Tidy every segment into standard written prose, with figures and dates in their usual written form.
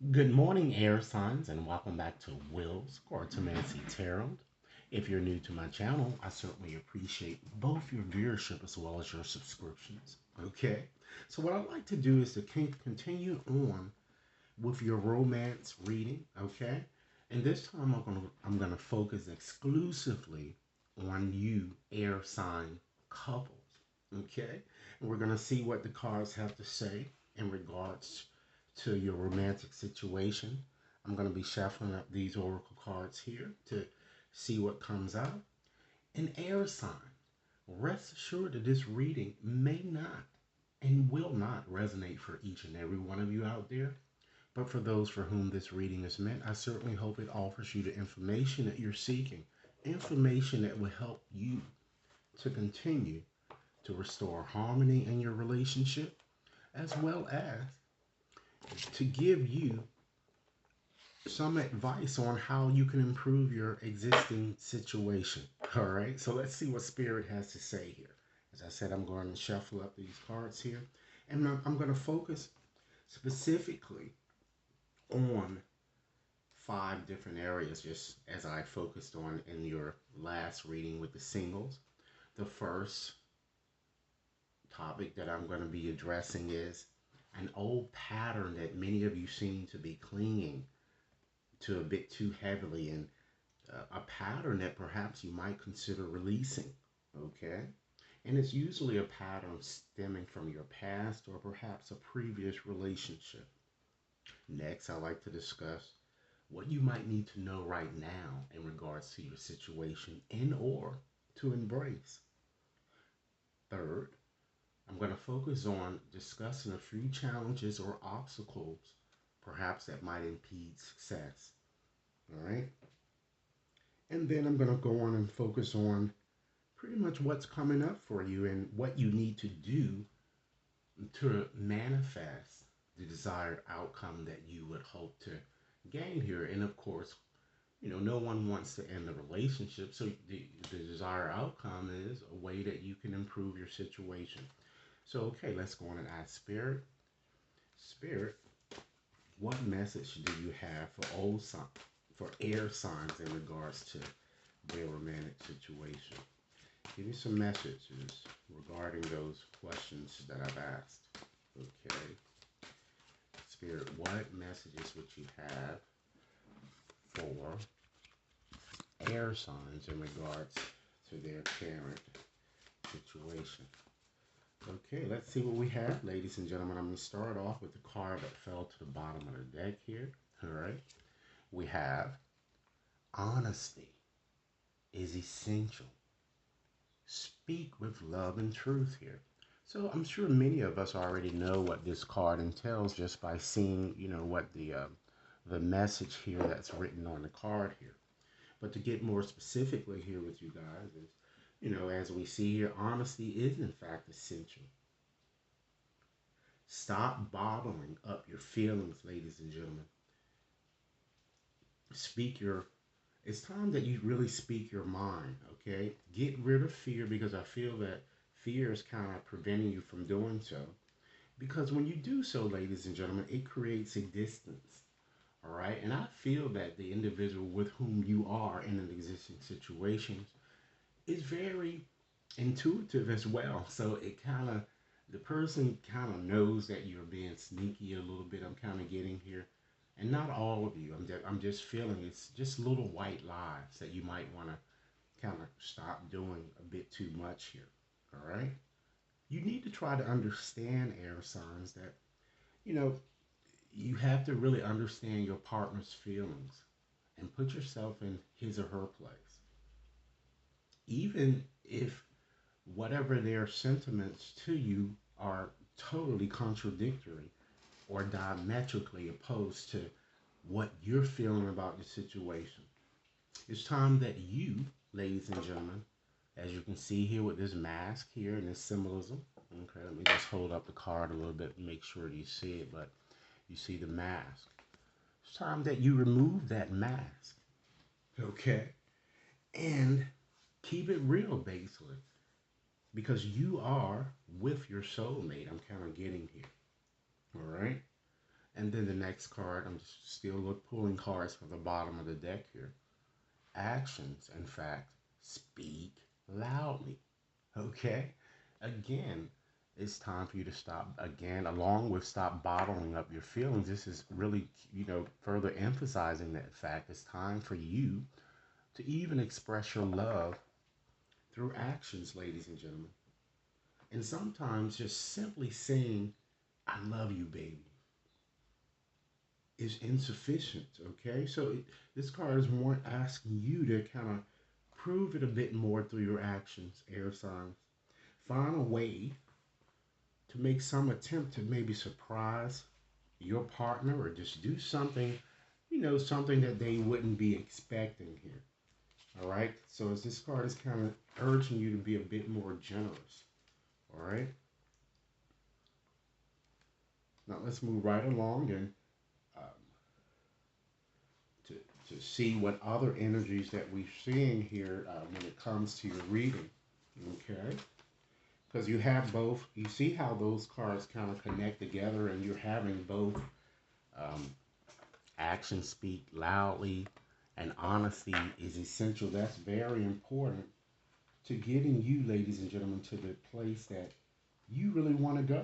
Good morning, air signs, and welcome back to Will's Cartomancy Tarot. If you're new to my channel, I certainly appreciate both your viewership as well as your subscriptions. Okay, so what I'd like to do is to continue on with your romance reading. Okay, and this time I'm gonna focus exclusively on you, air sign couples. Okay, and we're gonna see what the cards have to say in regards to your romantic situation. I'm going to be shuffling up these oracle cards here to see what comes out. An air sign. Rest assured that this reading may not and will not resonate for each and every one of you out there. But for those for whom this reading is meant, I certainly hope it offers you the information that you're seeking. Information that will help you to continue to restore harmony in your relationship, as well as to give you some advice on how you can improve your existing situation. All right, so let's see what Spirit has to say here. As I said, I'm going to shuffle up these cards here, and I'm going to focus specifically on five different areas, just as I focused on in your last reading with the singles. The first topic that I'm going to be addressing is an old pattern that many of you seem to be clinging to a bit too heavily, and a pattern that perhaps you might consider releasing. Okay? And it's usually a pattern stemming from your past or perhaps a previous relationship. Next, I like to discuss what you might need to know right now in regards to your situation and or to embrace. Third, I'm going to focus on discussing a few challenges or obstacles perhaps that might impede success. All right? And then I'm going to go on and focus on pretty much what's coming up for you and what you need to do to manifest the desired outcome that you would hope to gain here. And of course, no one wants to end the relationship. So the desired outcome is a way that you can improve your situation. So, okay, let's go on and ask Spirit. Spirit, what message do you have for air signs in regards to their romantic situation? Give me some messages regarding those questions that I've asked. Okay. Spirit, what messages would you have for air signs in regards to their current situation? Okay, let's see what we have, ladies and gentlemen. I'm going to start off with the card that fell to the bottom of the deck here. All right. We have honesty is essential. Speak with love and truth here. So I'm sure many of us already know what this card entails just by seeing, what the message here that's written on the card here. But to get more specifically here with you guys is, as we see here, honesty is in fact essential. Stop bottling up your feelings, ladies and gentlemen. Speak your It's time that you really speak your mind, okay? Get rid of fear, because I feel that fear is kind of preventing you from doing so. Because when you do so, ladies and gentlemen, it creates a distance, all right? And I feel that the individual with whom you are in an existing situation is very intuitive as well. So the person kind of knows that you're being sneaky a little bit. I'm kind of getting here, and not all of you. I'm just feeling it's just little white lies that you might want to kind of stop doing a bit too much here. All right. You need to try to understand, air signs, that you know you have to really understand your partner's feelings and put yourself in his or her place, even if whatever their sentiments to you are totally contradictory or diametrically opposed to what you're feeling about the situation. It's time that you, ladies and gentlemen, as you can see here with this mask here and this symbolism. Okay, let me just hold up the card a little bit and make sure you see it, but you see the mask. It's time that you remove that mask. Okay? And keep it real, basically. Because you are with your soulmate. I'm kind of getting here. All right? And then the next card, I'm just still pulling cards from the bottom of the deck here. Actions, in fact, speak loudly. Okay? Again, it's time for you to stop, again, along with stop bottling up your feelings. This is really, further emphasizing that fact. It's time for you to even express your love through actions, ladies and gentlemen. And sometimes just simply saying, I love you, baby, is insufficient. Okay? So this card is more asking you to kind of prove it a bit more through your actions, air signs. Find a way to make some attempt to maybe surprise your partner or just do something, something that they wouldn't be expecting here. All right. So as this card is kind of urging you to be a bit more generous. All right. Now let's move right along and um, to, to see what other energies that we're seeing here when it comes to your reading. Okay. Because you have both, you see how those cards kind of connect together, and you're having both um, actions speak loudly and honesty is essential. That's very important to getting you, ladies and gentlemen, to the place that you really want to go.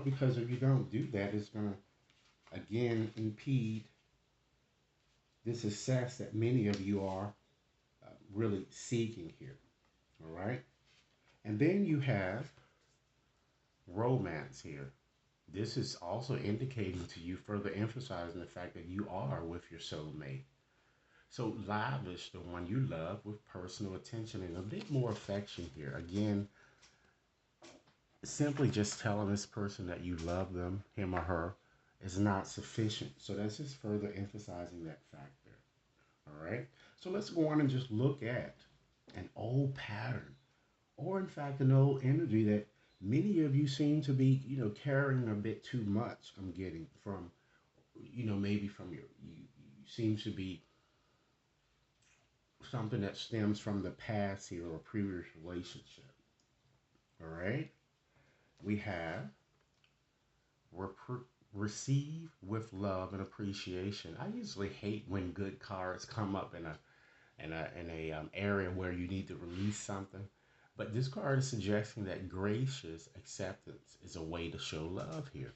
Because if you don't do that, it's going to, again, impede this success that many of you are really seeking here. All right. And then you have romance here. This is also indicating to you, further emphasizing the fact that you are with your soulmate. So lavish the one you love with personal attention and a bit more affection here. Again, simply just telling this person that you love them, him or her, is not sufficient. So that's just further emphasizing that fact there. All right. So let's go on and just look at an old pattern, or in fact an old energy that many of you seem to be, carrying a bit too much. I'm getting from, maybe from you seem to be something that stems from the past here or previous relationship. All right. We have receive with love and appreciation. I usually hate when good cards come up in a area where you need to release something. But this card is suggesting that gracious acceptance is a way to show love here.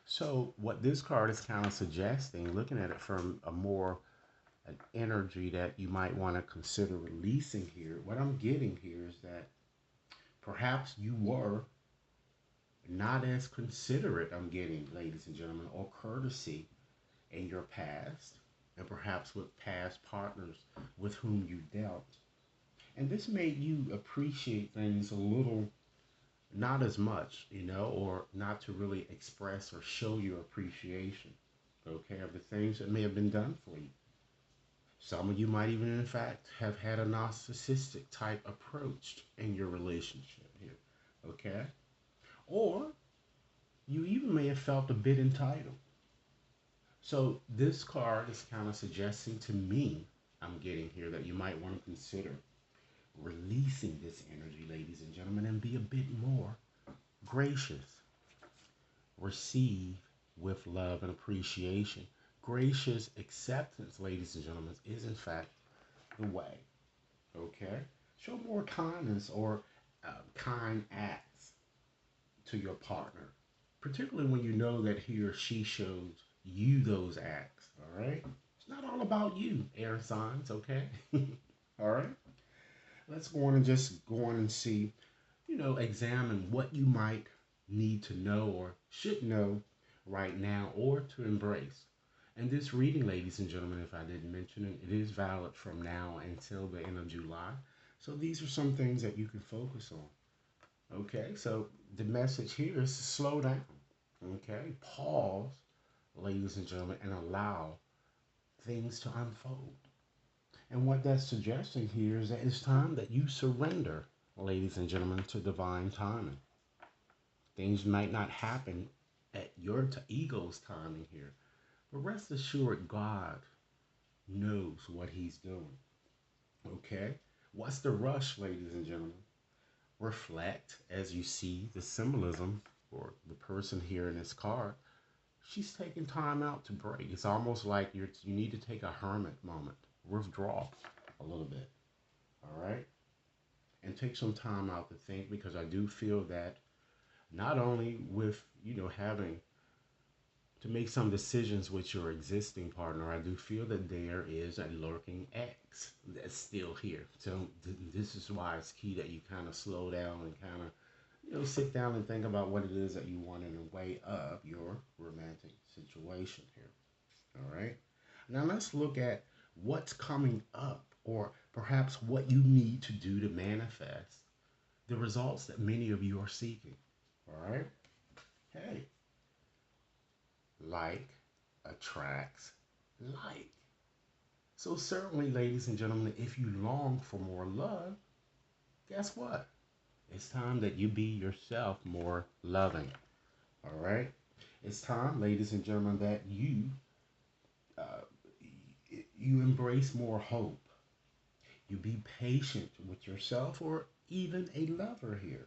So what this card is kind of suggesting, looking at it from an energy that you might want to consider releasing here, what I'm getting here is that perhaps you were not as considerate, I'm getting, ladies and gentlemen, or courtesy in your past, and perhaps with past partners with whom you dealt. And this made you appreciate things a little, not as much, or not to really express or show your appreciation, okay, of the things that may have been done for you. Some of you might even, in fact, have had a narcissistic type approach in your relationship here, okay? Or you even may have felt a bit entitled. So this card is kind of suggesting to me, I'm getting here, that you might want to consider releasing this energy, ladies and gentlemen, and be a bit more gracious. Receive with love and appreciation. Gracious acceptance, ladies and gentlemen, is in fact the way. Okay? Show more kindness or kind acts to your partner, particularly when you know that he or she shows you those acts. All right? It's not all about you, air signs, okay? All right? Let's go on and just go on and see, examine what you might need to know or should know right now or to embrace. And this reading, ladies and gentlemen, if I didn't mention it, it is valid from now until the end of July. So these are some things that you can focus on. Okay, so the message here is to slow down. Okay, pause, ladies and gentlemen, and allow things to unfold. And what that's suggesting here is that it's time that you surrender, ladies and gentlemen, to divine timing. Things might not happen at your ego's timing here, but rest assured God knows what he's doing. Okay? What's the rush, ladies and gentlemen? Reflect as you see the symbolism or the person here in this card she's taking time out to break. It's almost like you need to take a hermit moment, withdraw a little bit, all right, and take some time out to think, because I do feel that not only with having to make some decisions with your existing partner, I do feel that there is a lurking ex that's still here. So this is why it's key that you kind of slow down and kind of sit down and think about what it is that you want in the way of your romantic situation here. All right. Now let's look at what's coming up, or perhaps what you need to do to manifest the results that many of you are seeking. All right. Hey, like attracts like. So, certainly, ladies and gentlemen, if you long for more love, guess what? It's time that you be yourself more loving. All right? It's time, ladies and gentlemen, that uh, you embrace more hope. You be patient with yourself, or even a lover here.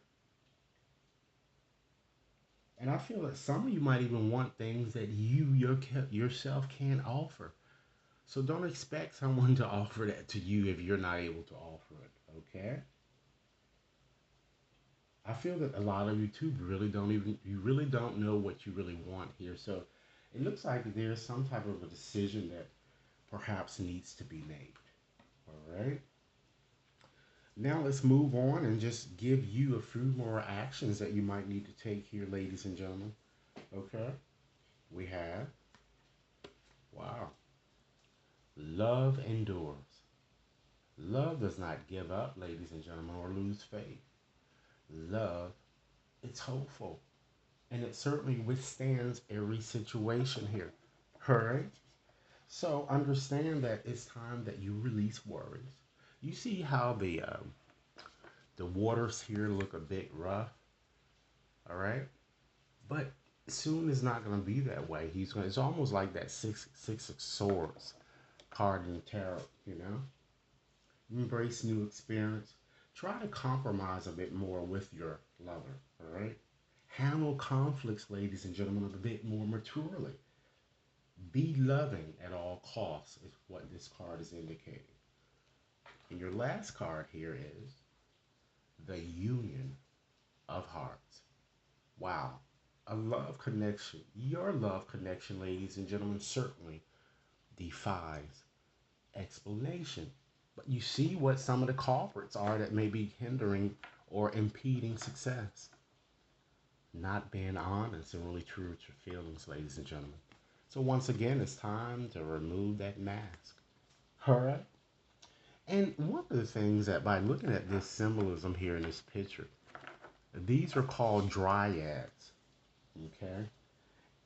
And I feel that some of you might even want things that yourself can't offer. So don't expect someone to offer that to you if you're not able to offer it. Okay? I feel that a lot of you too really don't know what you really want here. So it looks like there's some type of a decision that perhaps needs to be made. All right? Now let's move on and just give you a few more actions that you might need to take here, ladies and gentlemen. Okay? We have, wow, love endures. Love does not give up, ladies and gentlemen, or lose faith. Love, it's hopeful, and it certainly withstands every situation here. All right? So understand that it's time that you release worries. You see how the waters here look a bit rough, all right? But soon it's not going to be that way. It's almost like that six of swords card in the tarot, you know? Embrace new experience. Try to compromise a bit more with your lover, all right? Handle conflicts, ladies and gentlemen, a bit more maturely. Be loving at all costs, is what this card is indicating. And your last card here is the Union of Hearts. Wow. A love connection. Your love connection, ladies and gentlemen, certainly defies explanation. But you see what some of the culprits are that may be hindering or impeding success. Not being honest and really true with your feelings, ladies and gentlemen. So once again, it's time to remove that mask. All right? And one of the things that by looking at this symbolism here in this picture, these are called dryads. Okay?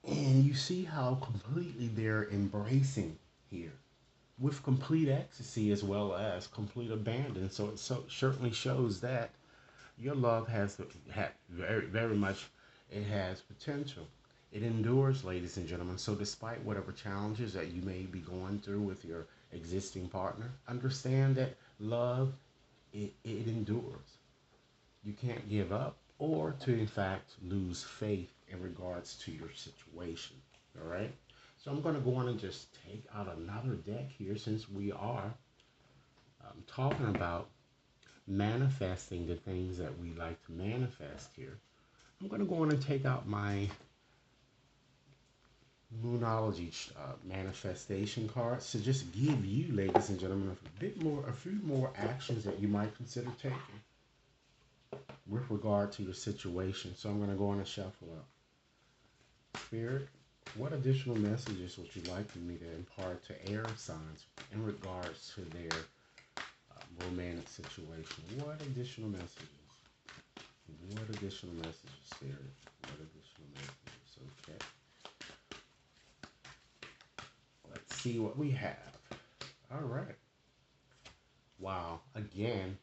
And you see how completely they're embracing here with complete ecstasy as well as complete abandon. So it certainly shows that your love has very, very much, it has potential. It endures, ladies and gentlemen. So despite whatever challenges that you may be going through with your existing partner, understand that love, it endures. You can't give up or to, in fact, lose faith in regards to your situation. All right? So I'm going to go on and just take out another deck here, since we are talking about manifesting the things that we like to manifest here. I'm going to go on and take out my Moonology manifestation cards to just give you, ladies and gentlemen, a few more actions that you might consider taking with regard to your situation. So I'm going to go on and shuffle up. Spirit, what additional messages would you like for me to impart to air signs in regards to their romantic situation? What additional messages? What additional messages, Spirit? What additional messages? Okay. Let's see what we have. All right. Wow. Again,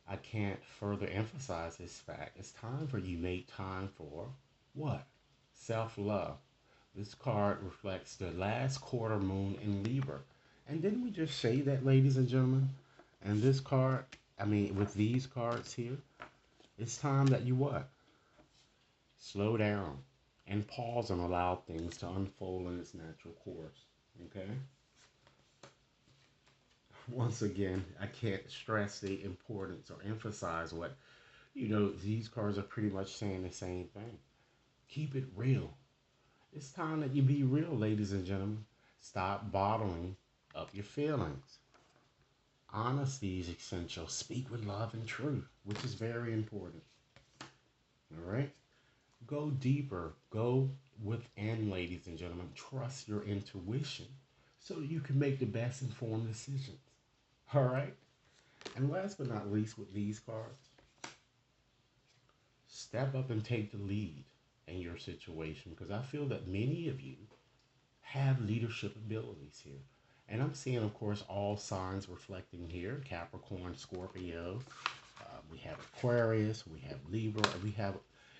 I can't further emphasize this fact. It's time for you make time for what? Self-love. This card reflects the last quarter moon in Libra. And didn't we just say that, ladies and gentlemen? And this card, with these cards here, it's time that you what? Slow down and pause and allow things to unfold in its natural course. Okay? Once again, I can't stress the importance or emphasize what, these cards are pretty much saying the same thing. Keep it real. It's time that you be real, ladies and gentlemen. Stop bottling up your feelings. Honesty is essential. Speak with love and truth, which is very important. All right? Go deeper. Go within, ladies and gentlemen. Trust your intuition so that you can make the best informed decisions. All right? And last but not least, with these cards, step up and take the lead in your situation, because I feel that many of you have leadership abilities here. And I'm seeing, of course, all signs reflecting here: Capricorn, Scorpio, we have Aquarius, we have Libra, we have.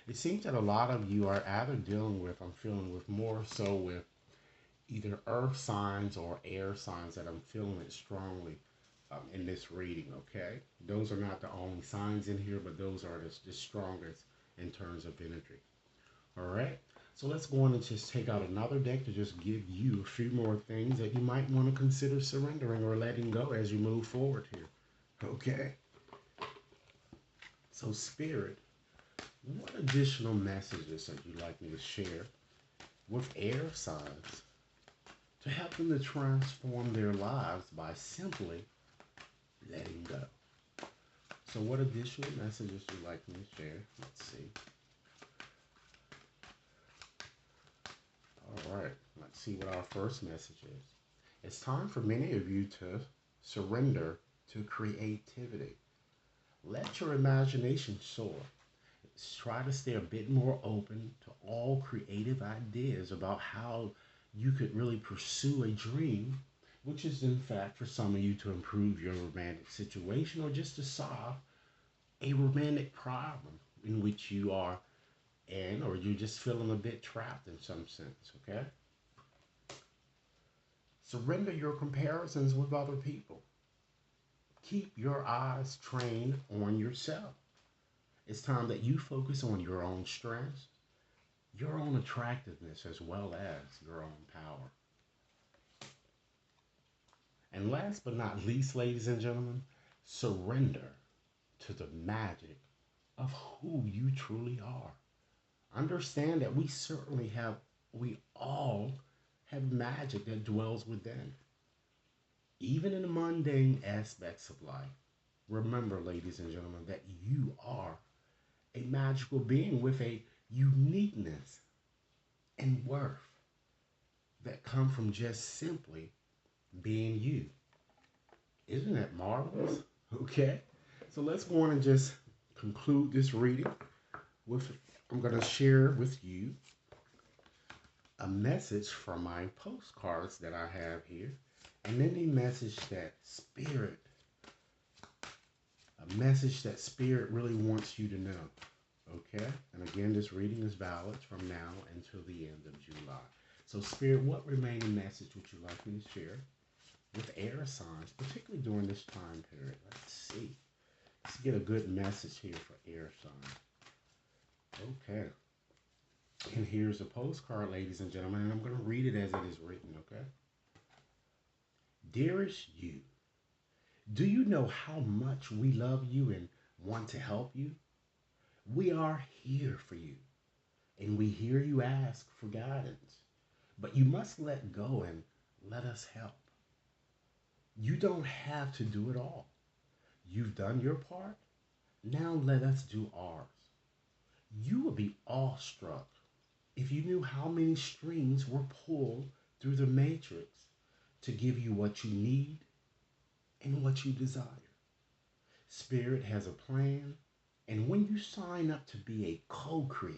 It seems that a lot of you are either dealing with, I'm feeling with more so with either earth signs or air signs that I'm feeling it strongly in this reading, okay? Those are not the only signs in here, but those are the strongest in terms of energy. All right? So let's go on and just take out another deck to just give you a few more things that you might want to consider surrendering or letting go as you move forward here. Okay? So Spirit, what additional messages that you'd like me to share with air signs to help them to transform their lives by simply letting go? So what additional messages would you like me to share? Let's see. All right, let's see what our first message is. It's time for many of you to surrender to creativity. Let your imagination soar. Try to stay a bit more open to all creative ideas about how you could really pursue a dream, which is in fact for some of you to improve your romantic situation or just to solve a romantic problem in which you are in, or you're just feeling a bit trapped in some sense, okay? Surrender your comparisons with other people. Keep your eyes trained on yourself. It's time that you focus on your own strengths, your own attractiveness, as well as your own power. And last but not least, ladies and gentlemen, surrender to the magic of who you truly are. Understand that we all have magic that dwells within. Even in the mundane aspects of life, remember, ladies and gentlemen, that you are a magical being with a uniqueness and worth that come from just simply being you. Isn't that marvelous? Okay. So let's go on and just conclude this reading with, I'm going to share with you a message from my postcards that I have here. And then a message that Spirit really wants you to know. Okay? And again, this reading is valid from now until the end of July. So Spirit, what remaining message would you like me to share with air signs, particularly during this time period? Let's see. Let's get a good message here for air signs. Okay. And here's a postcard, ladies and gentlemen, and I'm going to read it as it is written, okay? Dearest you, do you know how much we love you and want to help you? We are here for you, and we hear you ask for guidance, but you must let go and let us help. You don't have to do it all. You've done your part. Now let us do ours. You would be awestruck if you knew how many strings were pulled through the matrix to give you what you need and what you desire. Spirit has a plan, and when you sign up to be a co-creator,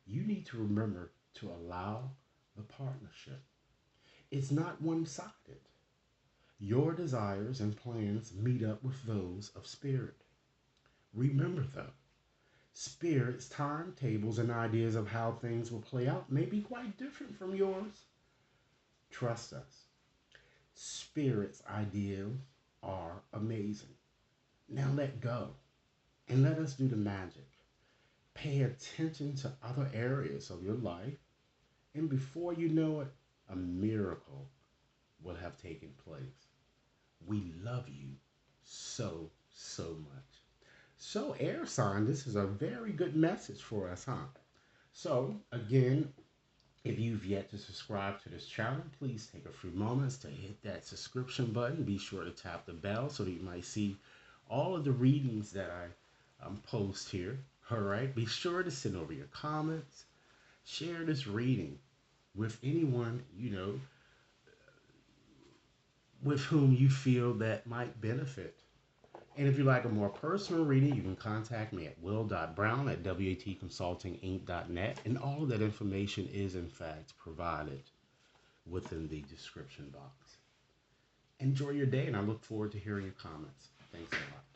you need to remember to allow the partnership. It's not one-sided. Your desires and plans meet up with those of Spirit. Remember though, Spirit's timetables and ideas of how things will play out may be quite different from yours. Trust us. Spirit's ideas are amazing. Now let go and let us do the magic. Pay attention to other areas of your life, and before you know it, a miracle will have taken place. We love you so, so much. So, air sign, this is a very good message for us, huh? So, again, if you've yet to subscribe to this channel, please take a few moments to hit that subscription button. Be sure to tap the bell so that you might see all of the readings that I post here. All right. Be sure to send over your comments. Share this reading with anyone with whom you feel that might benefit. And if you like a more personal reading, you can contact me at will.brown at watconsultinginc.net. And all of that information is, in fact, provided within the description box. Enjoy your day, and I look forward to hearing your comments. Thanks a lot.